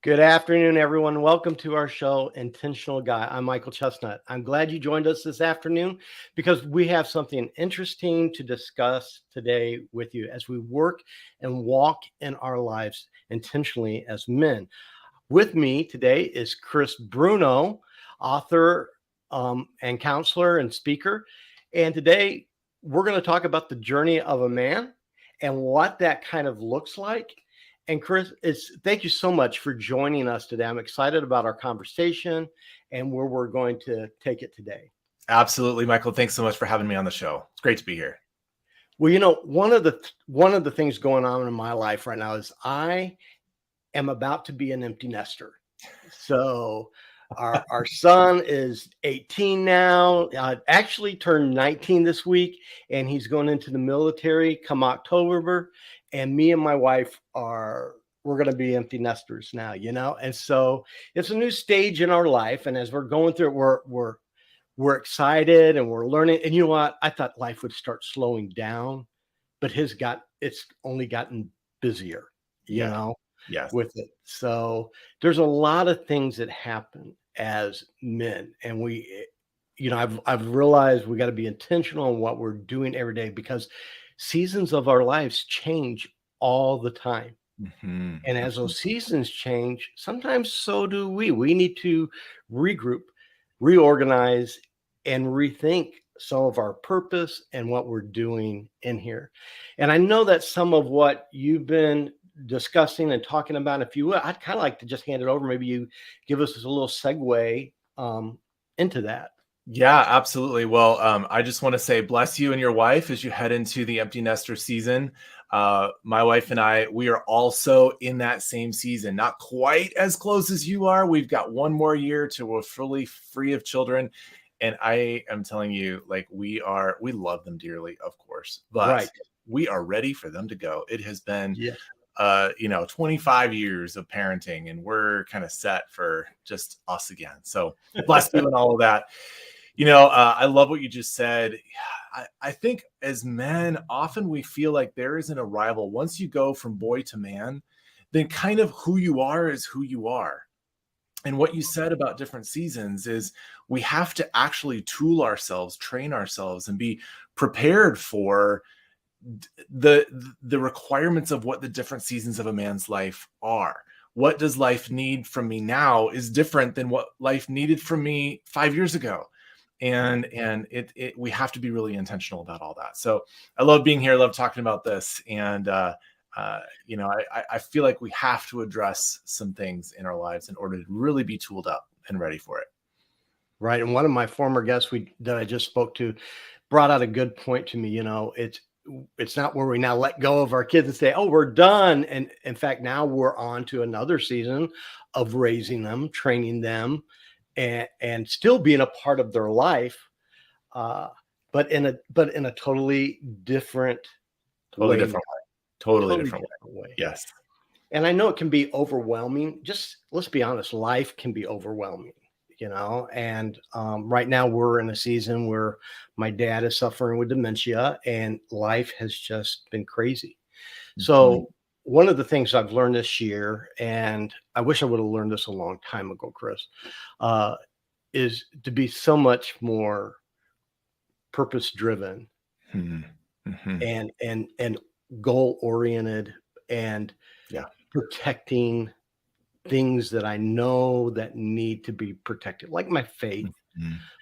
Good afternoon, everyone. Welcome to our show, Intentional Guy. I'm Michael Chestnut. I'm glad you joined us this afternoon because we have something interesting to discuss today with you as we work and walk in our lives intentionally as men. With me today is Chris Bruno, author and counselor and speaker. And today we're going to talk about the journey of a man and what that kind of looks like. And Chris, thank you so much for joining us today. I'm excited about our conversation and where we're going to take it today. Absolutely, Michael. Thanks so much for having me on the show. It's great to be here. Well, one of the things going on in my life right now is I am about to be an empty nester. So our son is 18 now, actually turned 19 this week, and he's going into the military come October. And me and my wife we're going to be empty nesters now, and so it's a new stage in our life. And as we're going through it, we're excited and we're learning. And you know what? I thought life would start slowing down, but it's only gotten busier, Yes. with it. So there's a lot of things that happen as men, and I've realized we got to be intentional on what we're doing every day because seasons of our lives change all the time. Mm-hmm. And as those seasons change, sometimes so do we. We need to regroup, reorganize, and rethink some of our purpose and what we're doing in here. And I know that some of what you've been discussing and talking about, if you will, I'd kind of like to just hand it over. Maybe you give us a little segue into that. Yeah, absolutely. Well, I just want to say bless you and your wife as you head into the empty nester season. My wife and I, we are also in that same season, not quite as close as you are. We've got one more year till we're fully free of children. And I am telling you, like we love them dearly, of course, but we are ready for them to go. It has been 25 years of parenting, and we're kind of set for just us again. So bless you and all of that. I love what you just said. I think as men, often we feel like there is an arrival. Once you go from boy to man, then kind of who you are is who you are. And what you said about different seasons is we have to actually tool ourselves, train ourselves, and be prepared for the requirements of what the different seasons of a man's life are. What does life need from me now is different than what life needed from me 5 years ago. And we have to be really intentional about all that. So I love being here. I love talking about this. And, I feel like we have to address some things in our lives in order to really be tooled up and ready for it. Right. And one of my former guests that I just spoke to brought out a good point to me. It's not where we now let go of our kids and say, oh, we're done. And in fact, now we're on to another season of raising them, training them, and still being a part of their life, but in a totally different way. Totally different way. Yes. And I know it can be overwhelming. Just let's be honest, life can be overwhelming, and right now we're in a season where my dad is suffering with dementia and life has just been crazy. Mm-hmm. So one of the things I've learned this year, and I wish I would have learned this a long time ago, Chris, is to be so much more purpose driven, and goal oriented, and protecting things that I know that need to be protected, like my faith,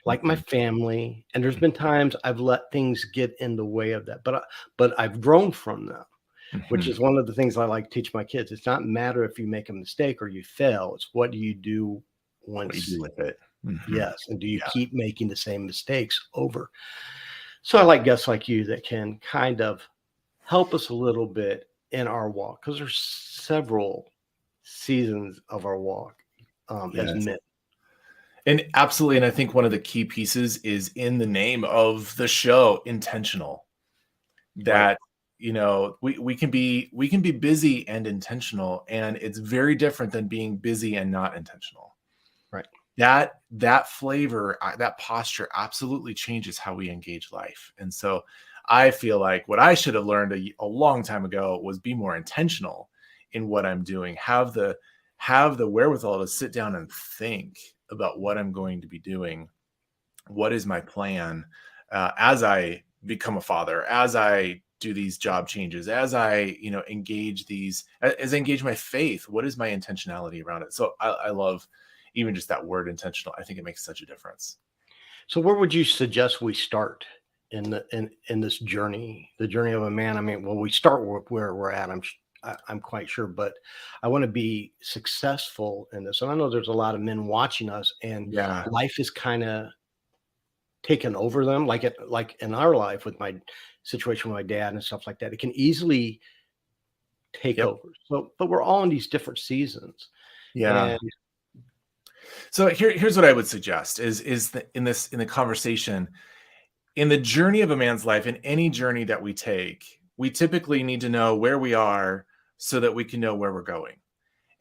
like my family. And there's been times I've let things get in the way of that, but I've grown from them. Which is one of the things I like to teach my kids. It's not matter if you make a mistake or you fail. It's what do you do once you do with it? Yes. And do you keep making the same mistakes over? So I like guests like you that can kind of help us a little bit in our walk, because there's several seasons of our walk as men. And absolutely. And I think one of the key pieces is in the name of the show, intentional. That we can be busy and intentional, and it's very different than being busy and not intentional. Right. That flavor, that posture absolutely changes how we engage life. And so I feel like what I should have learned a long time ago was be more intentional in what I'm doing, have the have the wherewithal to sit down and think about what I'm going to be doing. What is my plan as I become a father, as I do these job changes, as I, engage as I engage my faith? What is my intentionality around it? So I love even just that word intentional. I think it makes such a difference. So where would you suggest we start in this journey, the journey of a man? I mean, well, we start where we're at. I'm quite sure, but I want to be successful in this. And I know there's a lot of men watching us, and Yeah. life is kind of taken over them, like in our life with my situation with my dad and stuff like that. It can easily take Yep. over. So, but we're all in these different seasons, Yeah. and So here's what I would suggest is that in the conversation, in the journey of a man's life, in any journey that we take, we typically need to know where we are so that we can know where we're going.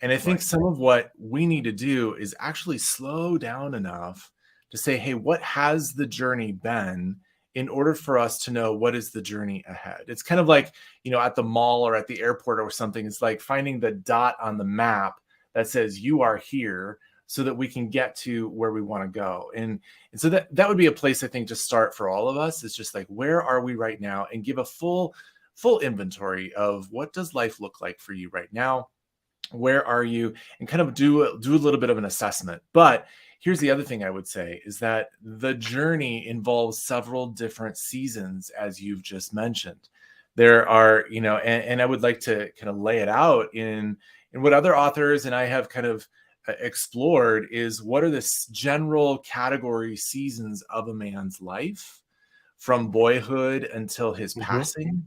And I think right, some of what we need to do is actually slow down enough to say, hey, what has the journey been, in order for us to know what is the journey ahead? It's kind of like, at the mall or at the airport or something. It's like finding the dot on the map that says you are here, so that we can get to where we want to go. And so that would be a place, I think, to start for all of us. Is just like, where are we right now, and give a full inventory of what does life look like for you right now. Where are you, and kind of do a little bit of an assessment. But here's the other thing I would say is that the journey involves several different seasons, as you've just mentioned. There are, and I would like to kind of lay it out in what other authors and I have kind of explored, is what are the general category seasons of a man's life from boyhood until his hmm, passing.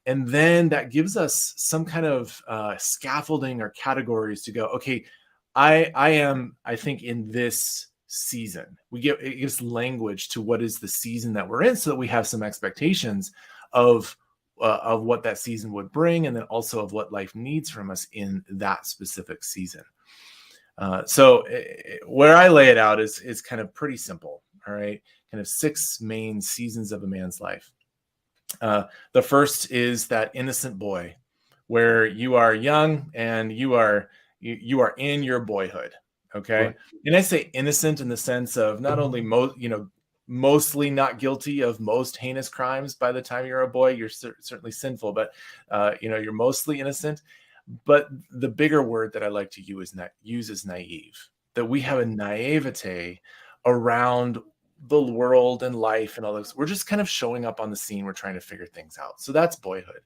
And then that gives us some kind of scaffolding or categories to go, okay, I am, I think, in this season. It gives language to what is the season that we're in, so that we have some expectations of what that season would bring, and then also of what life needs from us in that specific season. So where I lay it out is kind of pretty simple. All right, kind of 6 main seasons of a man's life. The first is that innocent boy, where you are young and you are in your boyhood. Okay, right, and I say innocent in the sense of not only mostly not guilty of most heinous crimes by the time you're a boy. You're certainly sinful, but you're mostly innocent. But the bigger word that I like to use is naive. That we have a naivete around the world and life and all this. We're just kind of showing up on the scene. We're trying to figure things out. So that's boyhood.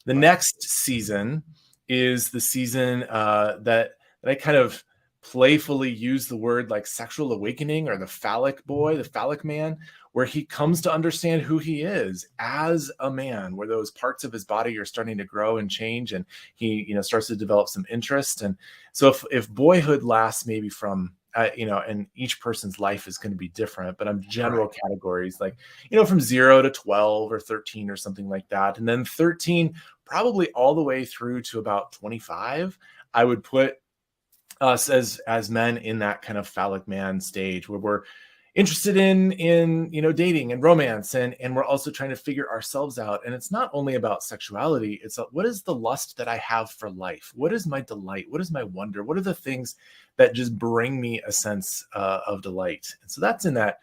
The right. next season is the season that I kind of playfully use the word like sexual awakening, or the phallic boy, the phallic man, where he comes to understand who he is as a man, where those parts of his body are starting to grow and change, and he starts to develop some interest. And so if boyhood lasts maybe from and each person's life is going to be different, but I'm general Right. categories like from 0 to 12 or 13 or something like that. And then 13 probably all the way through to about 25, I would put us as men in that kind of phallic man stage, where we're interested in dating and romance, and we're also trying to figure ourselves out. And it's not only about sexuality, it's what is the lust that I have for life? What is my delight? What is my wonder? What are the things that just bring me a sense of delight? And so that's in that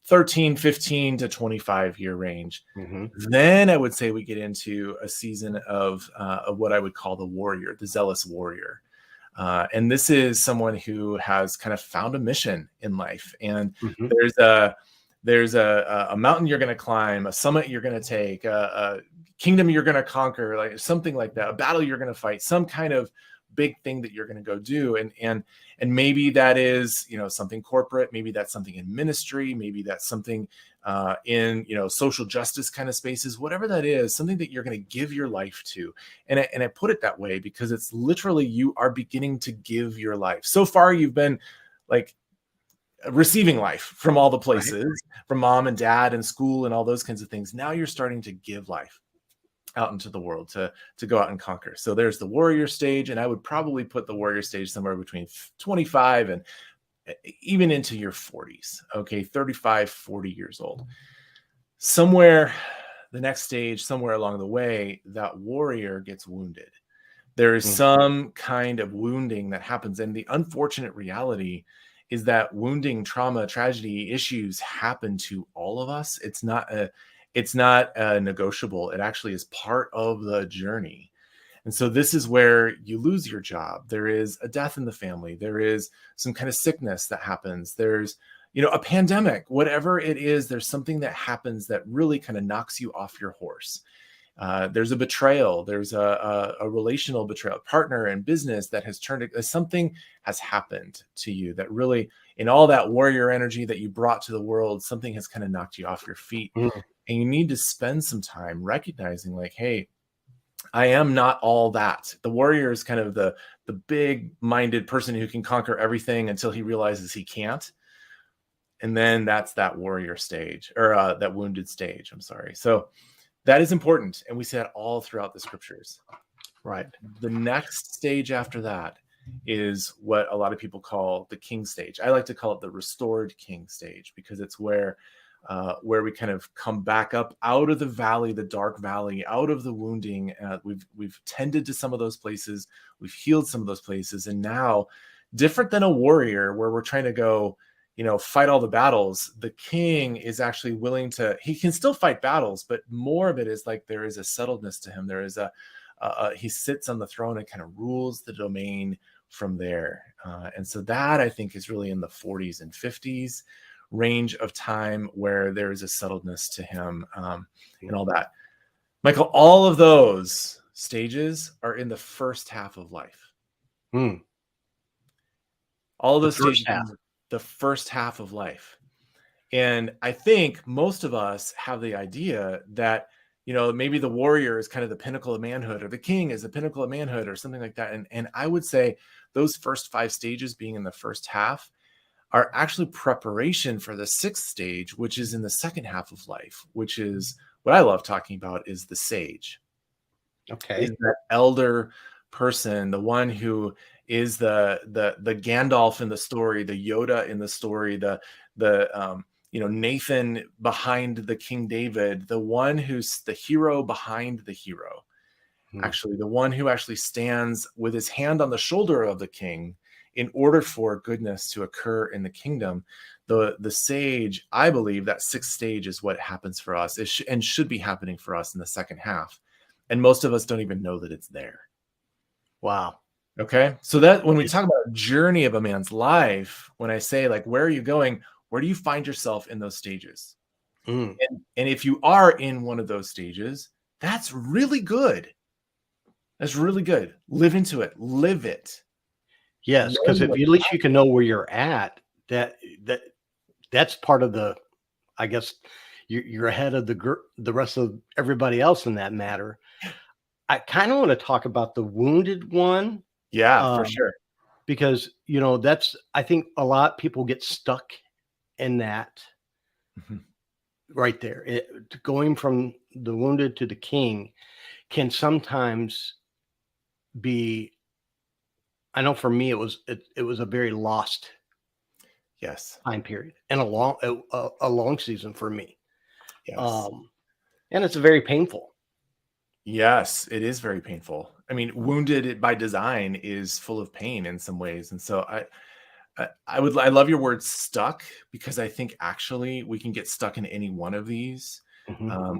13, 15 to 25 year range. Hmm. Then I would say we get into a season of what I would call the warrior, the zealous warrior. And this is someone who has kind of found a mission in life. And Hmm. there's a mountain you're going to climb, a summit you're going to take, a kingdom you're going to conquer, like something like that, a battle you're going to fight, some kind of big thing that you're going to go do. And maybe that is, something corporate. Maybe that's something in ministry. Maybe that's something in, social justice kind of spaces, whatever that is, something that you're going to give your life to. And I put it that way because it's literally, you are beginning to give your life. So far, you've been like receiving life from all the Right. places, from mom and dad and school and all those kinds of things. Now you're starting to give life out into the world to go out and conquer. So there's the warrior stage, and I would probably put the warrior stage somewhere between 25 and even into your 40s. Okay, 35, 40 years old. Somewhere the next stage, somewhere along the way, that warrior gets wounded. There is some kind of wounding that happens. And the unfortunate reality is that wounding, trauma, tragedy, issues happen to all of us. It's not negotiable. It actually is part of the journey. And so this is where you lose your job. There is a death in the family. There is some kind of sickness that happens. There's, a pandemic, whatever it is, there's something that happens that really kind of knocks you off your horse. There's a betrayal. There's a relational betrayal, partner and business that has something has happened to you that really, in all that warrior energy that you brought to the world, something has kind of knocked you off your feet. And you need to spend some time recognizing like, hey, I am not all that. The warrior is kind of the big minded person who can conquer everything until he realizes he can't. And then that's that warrior stage, or that wounded stage. I'm sorry. So that is important. And we see that all throughout the scriptures. Right. The next stage after that is what a lot of people call the king stage. I like to call it the restored king stage, because it's where we kind of come back up out of the valley, the dark valley, out of the wounding. We've tended to some of those places. We've healed some of those places. And now, different than a warrior where we're trying to go, fight all the battles, the king is actually willing to, he can still fight battles, but more of it is like there is a settledness to him. There is he sits on the throne and kind of rules the domain from there. And so that, I think, is really in the 40s and 50s range of time where there is a settledness to him, and all that. Michael, all of those stages are in the first half of life. All of those stages in the first half of life. And I think most of us have the idea that, maybe the warrior is kind of the pinnacle of manhood, or the king is the pinnacle of manhood, or something like that. And I would say those first 5 stages being in the first half are actually preparation for the 6th stage, which is in the second half of life, which is what I love talking about, is the sage. Okay. Is that elder person, the one who is the Gandalf in the story, the Yoda in the story, the Nathan behind the King David, the one who's the hero behind the hero. Actually, the one who actually stands with his hand on the shoulder of the king in order for goodness to occur in the kingdom. The sage, I believe that 6th stage is what happens for us, and should be happening for us in the second half. And most of us don't even know that it's there. Wow. Okay. So that when we talk about a journey of a man's life, when I say like, where are you going? Where do you find yourself in those stages? And if you are in one of those stages, that's really good. That's really good. Live into it. Live it. Yes, because at least you can know where you're at. That's part of the, I guess, you're ahead of the rest of everybody else in that matter. I kind of want to talk about the wounded one. Yeah, for sure. Because, that's, I think a lot of people get stuck in that right there. Going from the wounded to the king can sometimes be, I know for me, it was a very lost time period, and a long season for me. Yes. And it's very painful. Yes, it is very painful. I mean, wounded by design is full of pain in some ways. And so I love your word stuck, because I think actually we can get stuck in any one of these.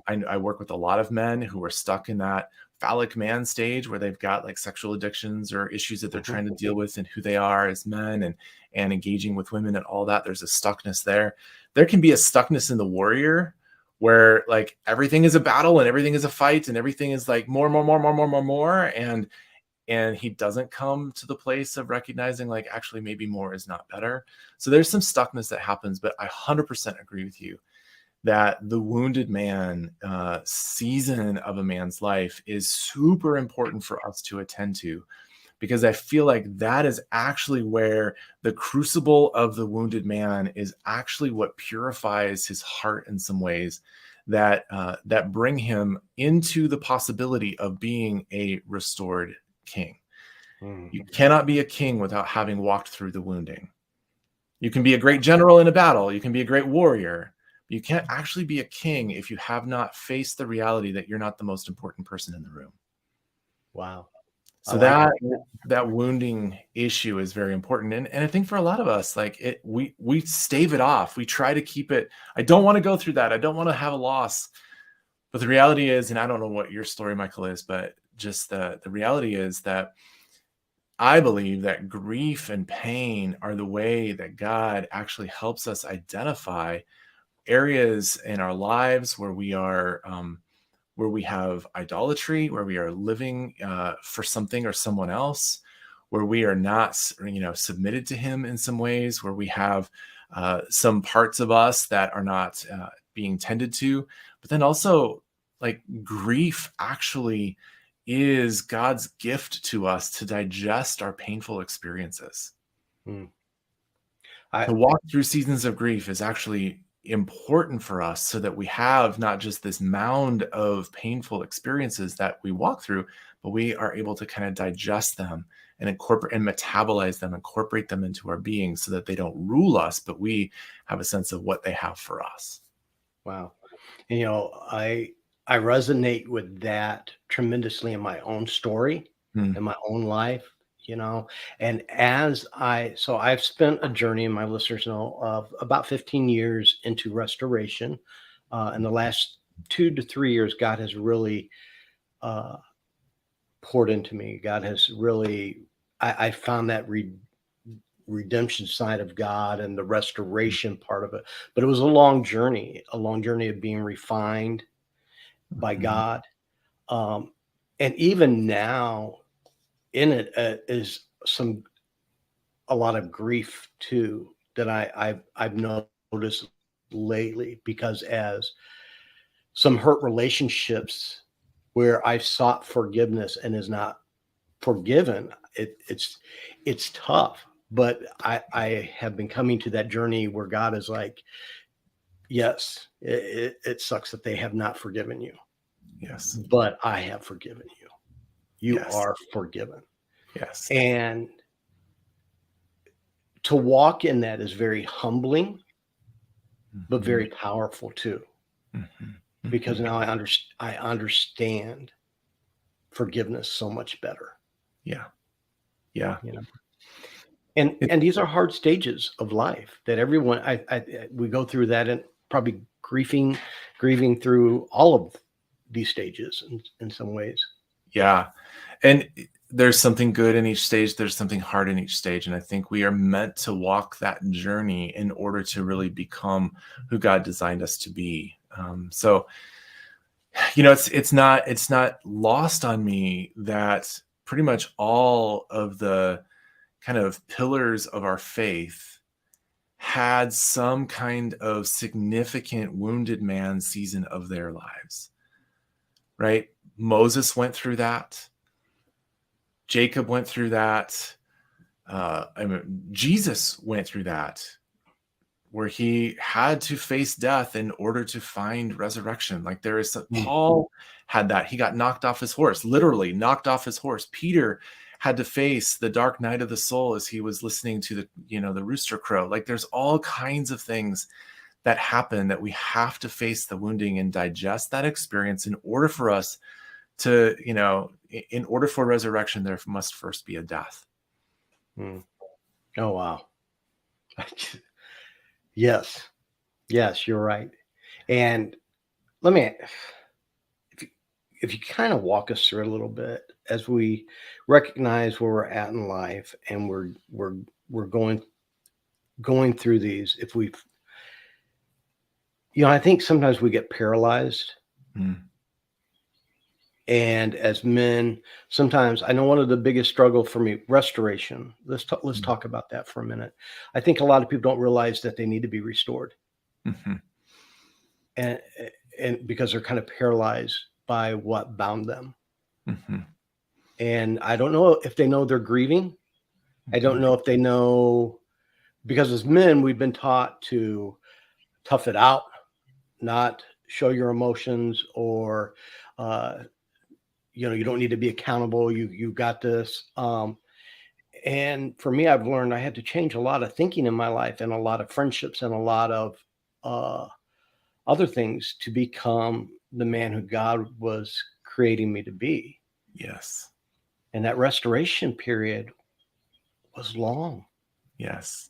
I work with a lot of men who are stuck in that phallic man stage where they've got like sexual addictions or issues that they're trying to deal with, and who they are as men, and engaging with women and all that. There's a stuckness there. There can be a stuckness in the warrior where like everything is a battle and everything is a fight and everything is like more. And he doesn't come to the place of recognizing like, actually, maybe more is not better. So there's some stuckness that happens, but I 100% agree with you that the wounded man season of a man's life is super important for us to attend to, because I feel like that is actually where the crucible of the wounded man is actually what purifies his heart in some ways that bring him into the possibility of being a restored king. You cannot be a king without having walked through the wounding. You can be a great general in a battle. You can be a great warrior. You can't actually be a king if you have not faced the reality that you're not the most important person in the room. Wow. I So like it. that wounding issue is very important. And I think for a lot of us, like we stave it off. We try to keep it. I don't want to go through that. I don't want to have a loss. But the reality is, and I don't know what your story, Michael, is, but just the reality is that I believe that grief and pain are the way that God actually helps us identify areas in our lives where we have idolatry, where we are living for something or someone else, where we are not, submitted to Him in some ways, where we have some parts of us that are not being tended to. But then also, like, grief actually is God's gift to us to digest our painful experiences. Mm. To walk through seasons of grief is actually important for us so that we have not just this mound of painful experiences that we walk through, but we are able to kind of digest them and incorporate and metabolize them, incorporate them into our being so that they don't rule us, but we have a sense of what they have for us. Wow. And, I resonate with that tremendously in my own story, Hmm. in my own life, and so I've spent a journey, and my listeners know, of about 15 years into restoration. In the last 2 to 3 years, God has really uh, poured into me. God has really, I found that redemption side of God and the restoration part of it. But it was a long journey of being refined by Mhm. God. Um, and even now in it is a lot of grief too that I've noticed lately, because as some hurt relationships where I've sought forgiveness and is not forgiven, it's tough. But I have been coming to that journey where God is like, yes, it sucks that they have not forgiven you, Yes. but I have forgiven you. You Yes. are forgiven. Yes. And to walk in that is very humbling, but Mhm. very powerful too, Mhm. because Mhm. now I understand forgiveness so much better, Yeah. Yeah. you know. And It, and these are hard stages of life that everyone we go through that, and probably grieving through all of these stages in some ways. yeah. And there's something good in each stage, there's something hard in each stage, and I think we are meant to walk that journey in order to really become who God designed us to be. So it's not lost on me that pretty much all of the kind of pillars of our faith had some kind of significant wounded man season of their lives, right? Moses went through that. Jacob went through that. Jesus went through that, where he had to face death in order to find resurrection. Like Mm. Paul had that. He got knocked off his horse, literally knocked off his horse. Peter had to face the dark night of the soul as he was listening to the rooster crow. Like, there's all kinds of things that happen that we have to face the wounding and digest that experience in order for us to, in order for resurrection, there must first be a death. Mm. Oh wow. Yes. Yes, you're right. And let me, if you, if you kind of walk us through a little bit as we recognize where we're at in life, and we're going through these. If we, I think sometimes we get paralyzed. Mm, And as men, sometimes I know one of the biggest struggle for me, restoration. Let's mm, talk about that for a minute. I think a lot of people don't realize that they need to be restored, mhm, and and because they're kind of paralyzed by what bound them. mhm, And I don't know if they know they're grieving. I don't mhm. know if they know, because as men, we've been taught to tough it out, not show your emotions, or uh, you don't need to be accountable. You got this. And for me, I've learned I had to change a lot of thinking in my life, and a lot of friendships, and a lot of uh, other things, to become the man who God was creating me to be. Yes. And that restoration period was long. Yes.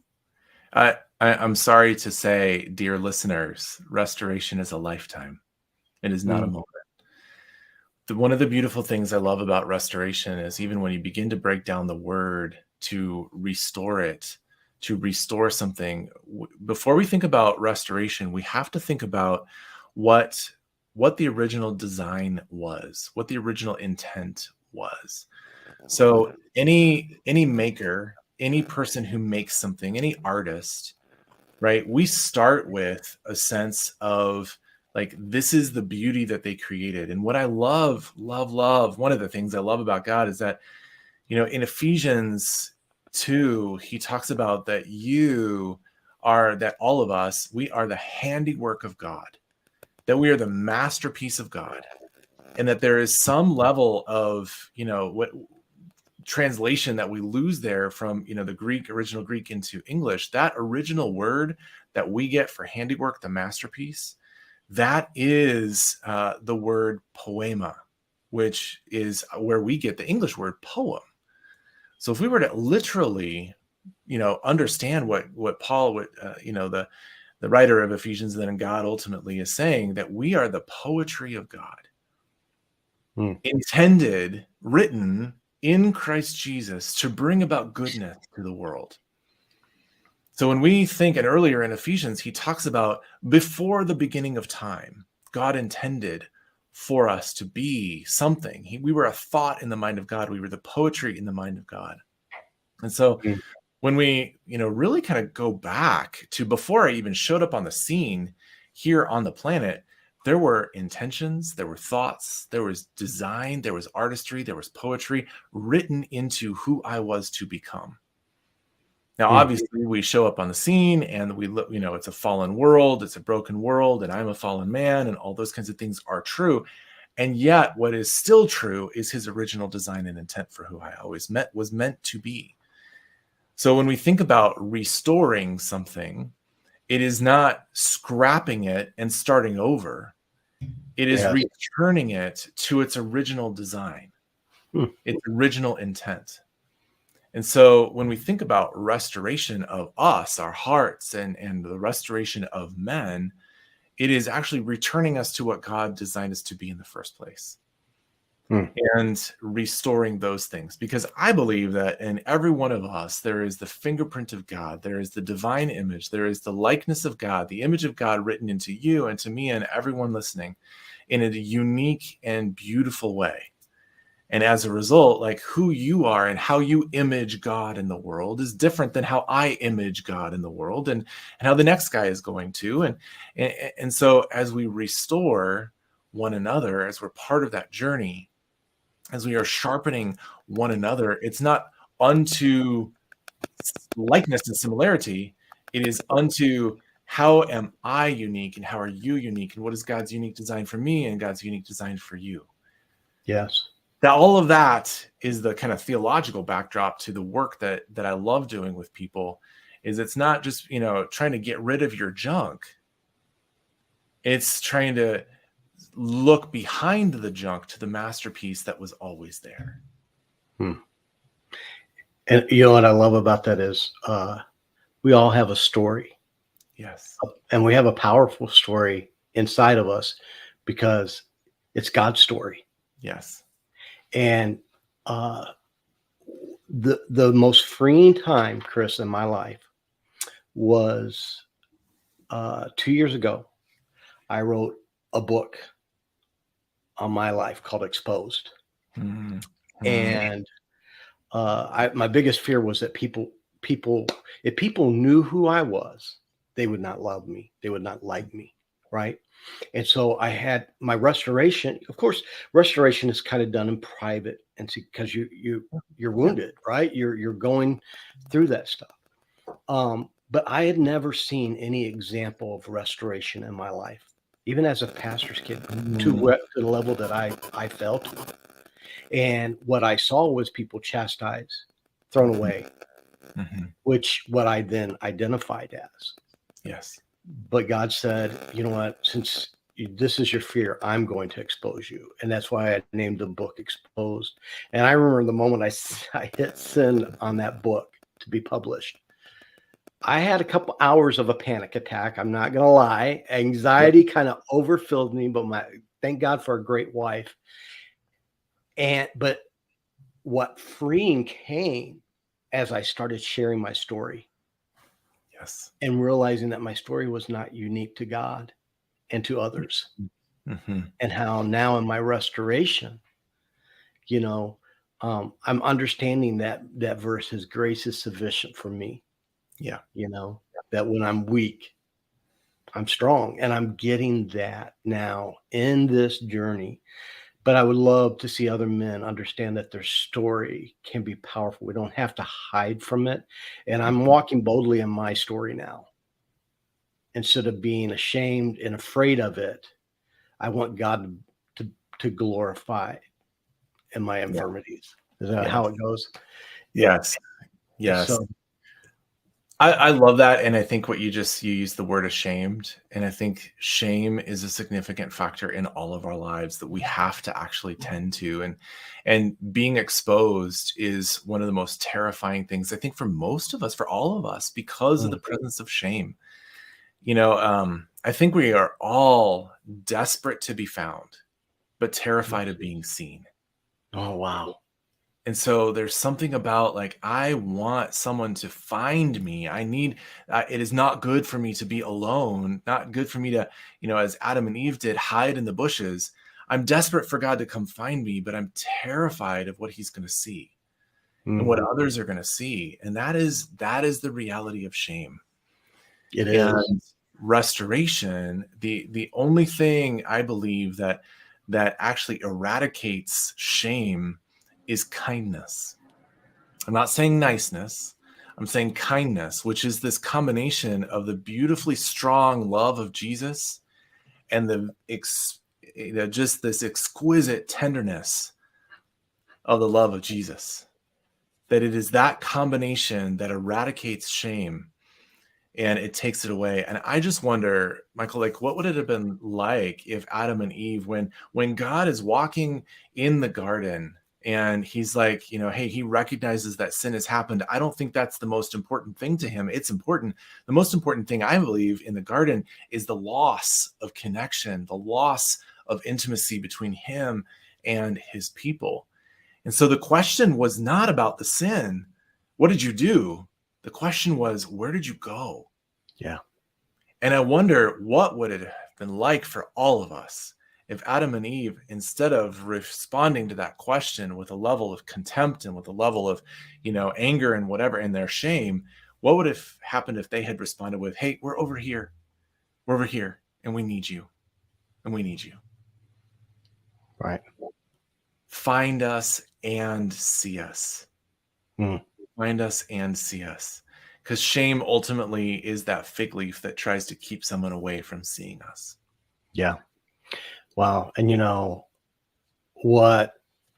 I'm sorry to say, dear listeners, restoration is a lifetime. It is not a moment. One of the beautiful things I love about restoration is even when you begin to break down the word to restore it, to restore something, before we think about restoration, we have to think about what the original design was, what the original intent was. So any maker, any person who makes something, any artist, right? We start with a sense of like, this is the beauty that they created. And what I love, one of the things I love about God is that, in Ephesians 2, he talks about that that all of us, we are the handiwork of God, that we are the masterpiece of God. And that there is some level of, what translation that we lose there from, the original Greek into English. That original word that we get for handiwork, the masterpiece, that is the word poema, which is where we get the English word poem. So if we were to literally, understand what Paul, the writer of Ephesians, and then God ultimately is saying, that we are the poetry of God, intended, written in Christ Jesus to bring about goodness to the world. So when we think, and earlier in Ephesians, he talks about before the beginning of time, God intended for us to be something. We were a thought in the mind of God. We were the poetry in the mind of God. And so when we, really kind of go back to before I even showed up on the scene here on the planet, there were intentions, there were thoughts, there was design, there was artistry, there was poetry written into who I was to become. Now, obviously, we show up on the scene and we look, it's a fallen world, it's a broken world, and I'm a fallen man, and all those kinds of things are true. And yet, what is still true is his original design and intent for who I always was meant to be. So when we think about restoring something, it is not scrapping it and starting over. It is returning it to its original design, its original intent. And so when we think about restoration of us, our hearts, and the restoration of men, it is actually returning us to what God designed us to be in the first place. And restoring those things. Because I believe that in every one of us, there is the fingerprint of God, there is the divine image, there is the likeness of God, the image of God written into you and to me and everyone listening in a unique and beautiful way. And as a result, like who you are and how you image God in the world is different than how I image God in the world, and how the next guy is going to. And so as we restore one another, as we're part of that journey, as we are sharpening one another, it's not unto likeness and similarity. It is unto how am I unique and how are you unique, and what is God's unique design for me and God's unique design for you. Yes. That all of that is the kind of theological backdrop to the work that I love doing with people. Is it's not just, trying to get rid of your junk. It's trying to look behind the junk to the masterpiece that was always there. And what I love about that is we all have a story. Yes. And we have a powerful story inside of us because it's God's story. Yes. And the most freeing time, Chris, in my life was 2 years ago. I wrote a book on my life called Exposed. And my biggest fear was that people, if people knew who I was, they would not love me. They would not like me. Right. And so I had my restoration. Of course, restoration is kind of done in private, and because you're wounded, right? You're going through that stuff. But I had never seen any example of restoration in my life, even as a pastor's kid, to the level that I felt. And what I saw was people chastised, thrown away, which what I then identified as. Yes. But God said, you know what, since this is your fear. I'm going to expose you. And that's why I named the book Exposed. And I remember the moment I hit send on that book to be published, I had a couple hours of a panic attack. I'm not going to lie. Anxiety kind of overfilled me, but thank God for a great wife. But what freeing came as I started sharing my story. Yes. And realizing that my story was not unique to God and to others. Mm-hmm. And how now in my restoration, I'm understanding that verse, his grace is sufficient for me. Yeah. That when I'm weak, I'm strong, and I'm getting that now in this journey. But I would love to see other men understand that their story can be powerful. We don't have to hide from it. And I'm walking boldly in my story now. Instead of being ashamed and afraid of it, I want God to glorify in my infirmities. Is that how it goes? Yes. Yes. So, I love that. And I think you used the word ashamed. And I think shame is a significant factor in all of our lives that we have to actually tend to. And being exposed is one of the most terrifying things, I think, for most of us, for all of us, because of the presence of shame. I think we are all desperate to be found, but terrified of being seen. oh, wow. And so there's something about, like, I want someone to find me. I need, it is not good for me to be alone, not good for me to, as Adam and Eve did, hide in the bushes. I'm desperate for God to come find me, but I'm terrified of what he's going to see and what others are going to see. And that is the reality of shame. It and is. Restoration, the only thing I believe that actually eradicates shame is kindness. I'm not saying niceness. I'm saying kindness, which is this combination of the beautifully strong love of Jesus and just this exquisite tenderness of the love of Jesus. That it is that combination that eradicates shame and it takes it away. And I just wonder, Michael, like, what would it have been like if Adam and Eve, when God is walking in the garden and he's like, hey, he recognizes that sin has happened. I don't think that's the most important thing to him. It's important. The most important thing, I believe, in the garden is the loss of connection, the loss of intimacy between him and his people. And so the question was not about the sin. What did you do? The question was, where did you go? Yeah. And I wonder what would it have been like for all of us if Adam and Eve, instead of responding to that question with a level of contempt and with a level of, anger and whatever, and their shame, what would have happened if they had responded with, hey, we're over here, and we need you, and we need you. Right. Find us and see us. Find us and see us. Because shame ultimately is that fig leaf that tries to keep someone away from seeing us. Yeah. Wow. And what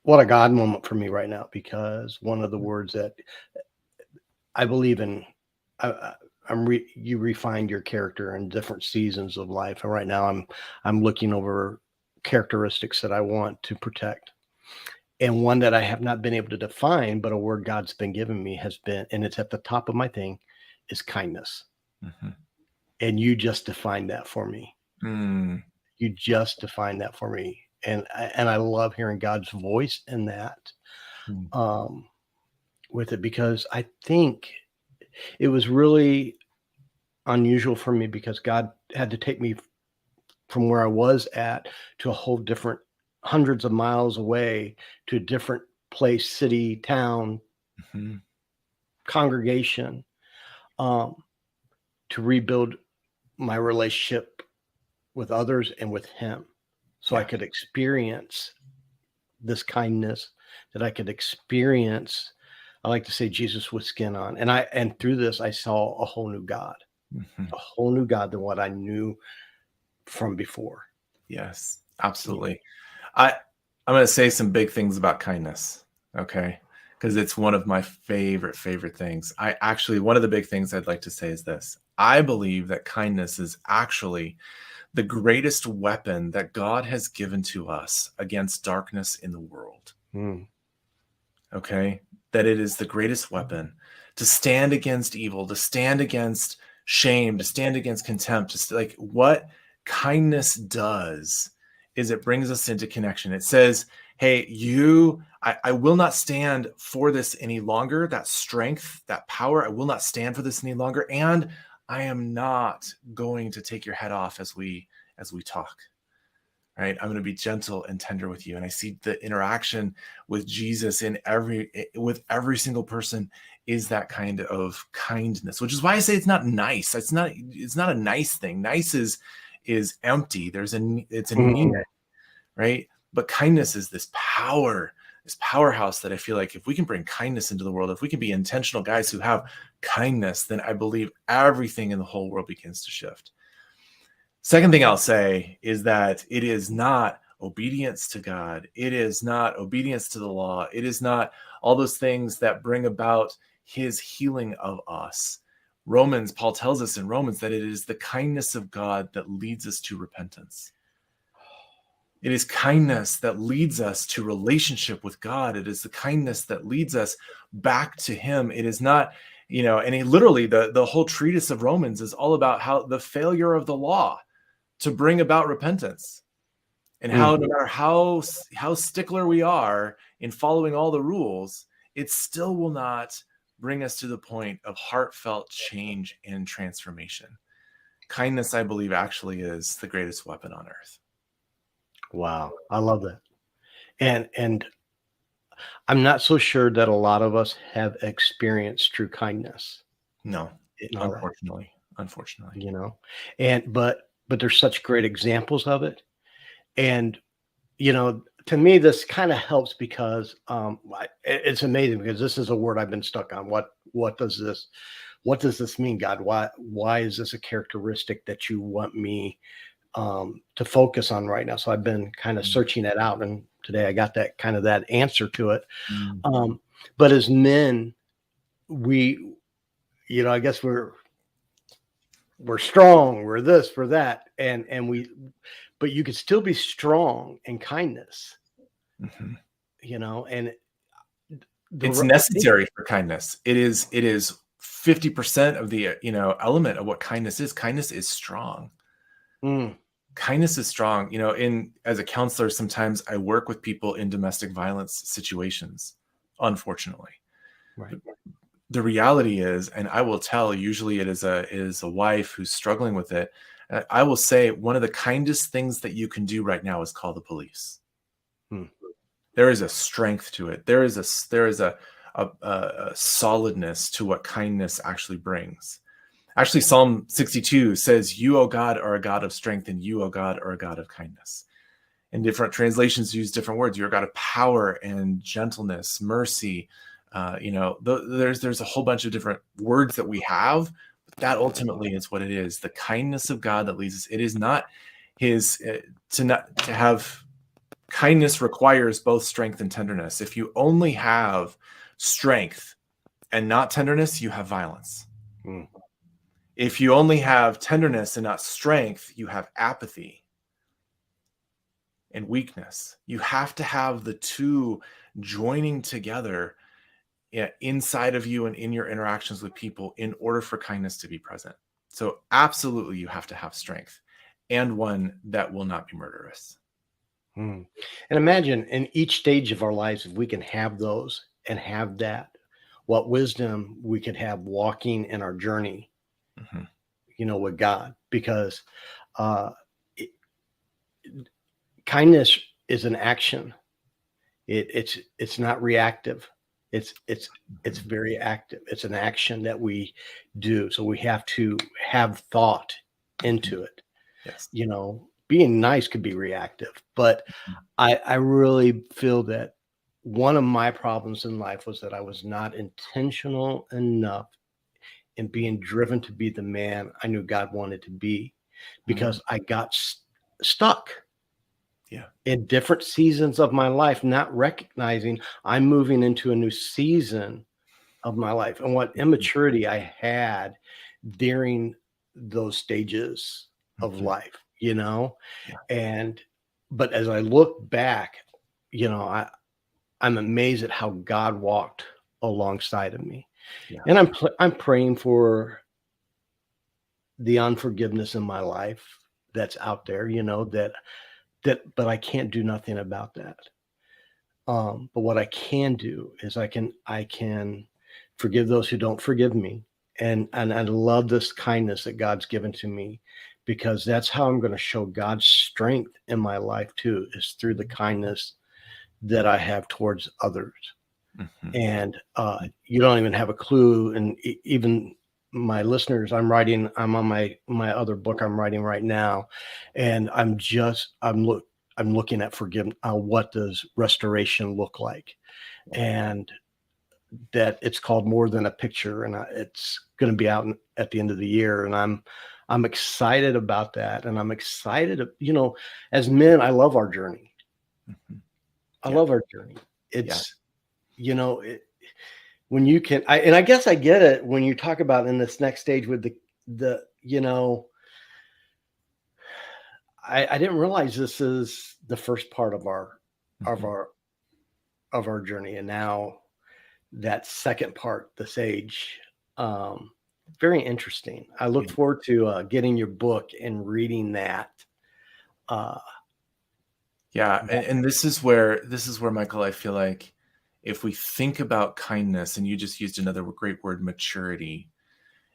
a God moment for me right now, because one of the words that I believe in, you refined your character in different seasons of life. And right now I'm looking over characteristics that I want to protect. And one that I have not been able to define, but a word God's been giving me has been, and it's at the top of my thing, is kindness. And you just defined that for me. You just defined that for me. And I love hearing God's voice in that, with it, because I think it was really unusual for me, because God had to take me from where I was at to a whole different, hundreds of miles away, to a different place, city, town, congregation, to rebuild my relationship with others and with him, so I could experience this kindness, that I could experience, I like to say, Jesus with skin on. And through this, I saw a whole new God, a whole new God than what I knew from before. Yes, absolutely. I'm going to say some big things about kindness. Okay. Because it's one of my favorite things. One of the big things I'd like to say is this: I believe that kindness is actually the greatest weapon that God has given to us against darkness in the world. Okay? That it is the greatest weapon to stand against evil, to stand against shame, to stand against contempt. Just like what kindness does is it brings us into connection. It says, hey, I will not stand for this any longer. That strength, that power, I will not stand for this any longer. And I am not going to take your head off as we talk. Right? I'm going to be gentle and tender with you. And I see the interaction with Jesus with every single person is that kind of kindness, which is why I say it's not nice. It's not a nice thing. Nice is empty. It's a need, right? But kindness is this powerhouse that I feel like if we can bring kindness into the world, if we can be intentional guys who have kindness, then I believe everything in the whole world begins to shift. Second thing I'll say is that it is not obedience to God. It is not obedience to the law. It is not all those things that bring about his healing of us. Paul tells us in Romans that it is the kindness of God that leads us to repentance. It is kindness that leads us to relationship with God. It is the kindness that leads us back to him. It is not, literally the whole treatise of Romans is all about how the failure of the law to bring about repentance, and how no matter how stickler we are in following all the rules, it still will not bring us to the point of heartfelt change and transformation. Kindness, I believe, actually is the greatest weapon on earth. Wow. I love that. And I'm not so sure that a lot of us have experienced true kindness. No, unfortunately, but there's such great examples of it. And, to me, this kind of helps because it's amazing, because this is a word I've been stuck on. What does this mean, God? Why is this a characteristic that you want me to focus on right now? So I've been kind of searching it out, and today I got that answer to it. But as men, we, I guess we're strong, we're this, we're that, but you could still be strong in kindness, and it's necessary for kindness. It is 50% of the element of what kindness is. Kindness is strong. Kindness is strong. As a counselor, sometimes I work with people in domestic violence situations, unfortunately. Right. The reality is, and I will tell, usually it is a wife who's struggling with it. I will say one of the kindest things that you can do right now is call the police. There is a strength to it. There is a solidness to what kindness actually brings. Actually, Psalm 62 says, "You, O God, are a God of strength, and you, O God, are a God of kindness." And different translations use different words. You're a God of power and gentleness, mercy. There's a whole bunch of different words that we have. But that ultimately is what it is: the kindness of God that leads us. It is not his to have kindness requires both strength and tenderness. If you only have strength and not tenderness, you have violence. If you only have tenderness and not strength, you have apathy and weakness. You have to have the two joining together inside of you and in your interactions with people in order for kindness to be present. So absolutely, you have to have strength, and one that will not be murderous. And imagine in each stage of our lives, if we can have those and have that, what wisdom we could have walking in our journey, with God, because kindness is an action. It's not reactive. It's very active. It's an action that we do. So we have to have thought into it. Yes. Being nice could be reactive, but I really feel that one of my problems in life was that I was not intentional enough in being driven to be the man I knew God wanted to be, because I got stuck in different seasons of my life, not recognizing I'm moving into a new season of my life, and what immaturity I had during those stages of Mhm. life, you know? Yeah. But as I look back, you know, I'm amazed at how God walked alongside of me. Yeah. And I'm praying for the unforgiveness in my life that's out there, you know, but I can't do nothing about that. But what I can do is I can forgive those who don't forgive me. And I love this kindness that God's given to me, because that's how I'm going to show God's strength in my life too, is through the kindness that I have towards others. Mhm. And you don't even have a clue. And even my listeners, I'm on my other book I'm writing right now, and I'm looking at forgiveness. What does restoration look like? And that it's called More Than a Picture, and it's going to be out at the end of the year. And I'm excited about that, and I'm excited. You know, as men, I love our journey. Mhm. I Yeah. love our journey. Yeah. It's, you know, when you can, and I guess I get it when you talk about in this next stage with the you know, I didn't realize this is the first part of of Mhm. our of our journey, and now that second part, the sage. um Very interesting. I look Yeah. forward to getting your book and reading that. uh Yeah, and this is where Michael, I feel like if we think about kindness, and you just used another great word, maturity.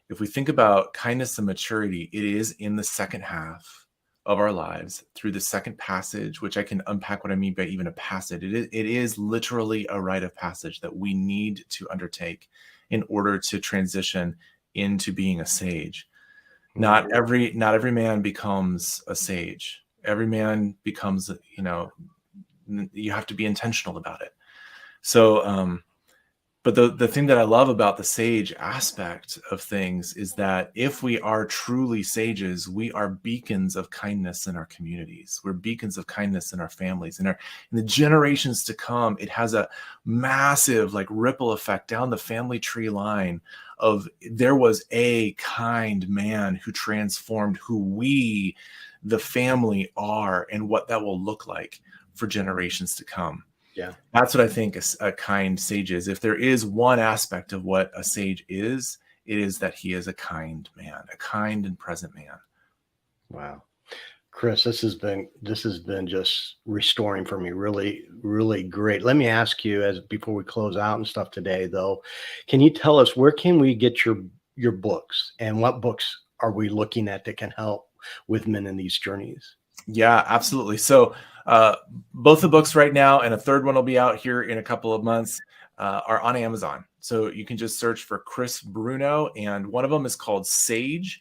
If we think about kindness and maturity, it is in the second half of our lives through the second passage, which I can unpack what I mean by even a passage. It is literally a rite of passage that we need to undertake in order to transition into being a sage. Not Mhm. every man becomes a sage. Every man becomes, you have to be intentional about it. So, but the thing that I love about the sage aspect of things is that if we are truly sages, we are beacons of kindness in our communities. We're beacons of kindness in our families, in the generations to come. It has a massive like ripple effect down the family tree line of there was a kind man who transformed who we, the family, are, and what that will look like for generations to come. Yeah. That's what I think a kind sage is. If there is one aspect of what a sage is, it is that he is a kind man, a kind and present man. Wow. Chris, this has been just restoring for me. Really, really great. Let me ask you, as before we close out and stuff today, though, can you tell us where can we get your books, and what books are we looking at that can help with men in these journeys? Yeah, absolutely. So both the books right now, and a third one will be out here in a couple of months, are on Amazon. So you can just search for Chris Bruno, and one of them is called Sage.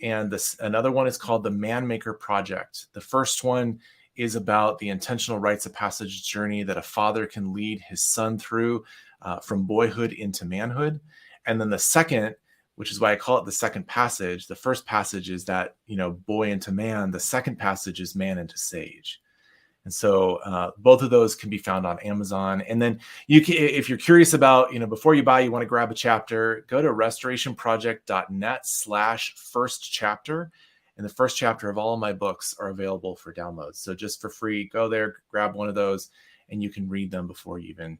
And another one is called the Man Maker Project. The first one is about the intentional rites of passage journey that a father can lead his son through from boyhood into manhood. And then the second, which is why I call it the second passage. The first passage is that, boy into man. The second passage is man into sage. And so both of those can be found on Amazon. And then you can, if you're curious about, before you buy, you want to grab a chapter, go to restorationproject.net/first chapter. And the first chapter of all of my books are available for downloads. So just for free, go there, grab one of those, and you can read them before you even,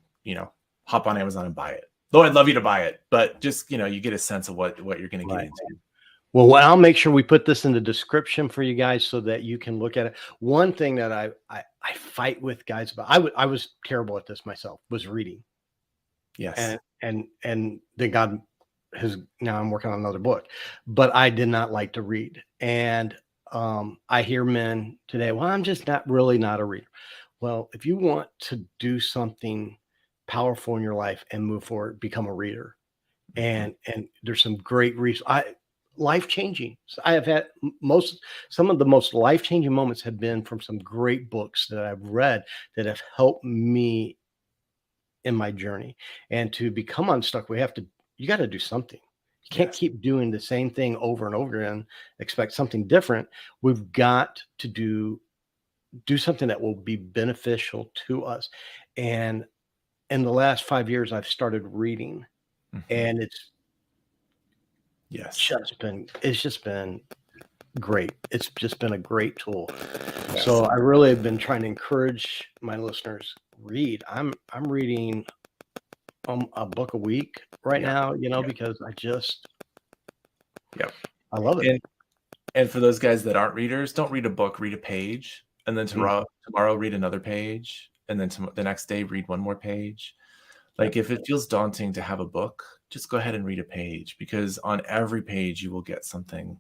hop on Amazon and buy it. Though I'd love you to buy it, but just, you get a sense of what you're going to get Right. into. Well, I'll make sure we put this in the description for you guys so that you can look at it. One thing that I fight with guys about, I was terrible at this myself, was reading. Yes. And then God has, now I'm working on another book, but I did not like to read. And I hear men today, well, I'm just not a reader. Well, if you want to do something powerful in your life and move forward, become a reader. Mhm. And there's some great life changing. So I have had some of the most life changing moments have been from some great books that I've read that have helped me in my journey. And to become unstuck, you got to do something. You can't Yes. keep doing the same thing over and over again, expect something different. We've got to do something that will be beneficial to us. And in the last 5 years, I've started reading, Mhm. and Yes. It's just been great. It's just been a great tool. Yes. So I really have been trying to encourage my listeners, read. I'm reading a book a week right now, because I love it. And for those guys that aren't readers, don't read a book, read a page, and then tomorrow read another page, and then the next day read one more page. Like if it feels daunting to have a book, just go ahead and read a page, because on every page you will get something.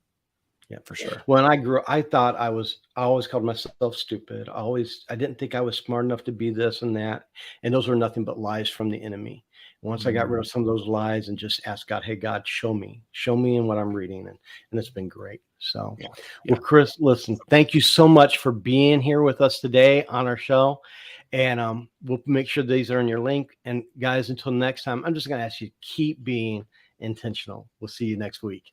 Yeah, for sure. When I grew up, I always called myself stupid. I didn't think I was smart enough to be this and that. And those were nothing but lies from the enemy. And once I got rid of some of those lies and just asked God, hey, God, show me in what I'm reading. And it's been great. So, well, Chris, listen, thank you so much for being here with us today on our show. And we'll make sure these are in your link. And guys, until next time, I'm just going to ask you to keep being intentional. We'll see you next week.